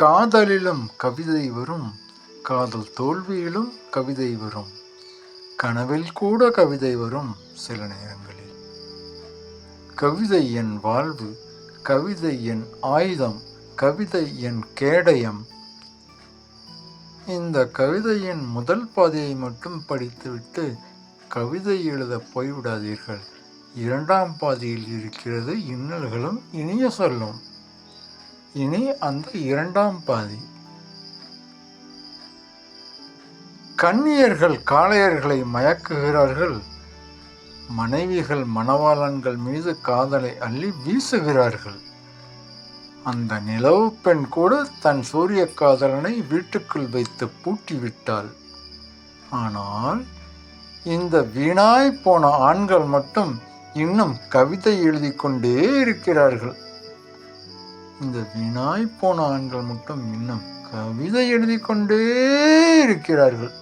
காதலிலும் கவிதை வரும், காதல் தோல்வியிலும் கவிதை வரும், கனவில் கூட கவிதை வரும் சில நேரங்களில். கவிதை என் வாழ்வு, கவிதை என் ஆயுதம், கவிதை என் கேடயம். இந்த கவிதையின் முதல் பாதியை மட்டும் படித்துவிட்டு கவிதை எழுத போய்விடாதீர்கள். இரண்டாம் பாதியில் இருக்கிறது இன்னல்களும் இனிய சொல்லும். இனி அந்த இரண்டாம் பாதி. கன்னியர்கள் காளையர்களை மயக்குகிறார்கள், மனைவிகள் மணவாளன்கள் மீது காதலை அள்ளி வீசுகிறார்கள். அந்த நிலவு பெண் கூட தன் சூரிய காதலனை வீட்டுக்குள் வைத்து பூட்டிவிட்டாள். ஆனால் இந்த வீணாய் போன ஆண்கள் மட்டும் இன்னும் கவிதை எழுதி கொண்டே இருக்கிறார்கள். இந்த வீணாய் போன ஆண்கள் மட்டும் இன்னும் கவிதை எழுதி கொண்டே இருக்கிறார்கள்.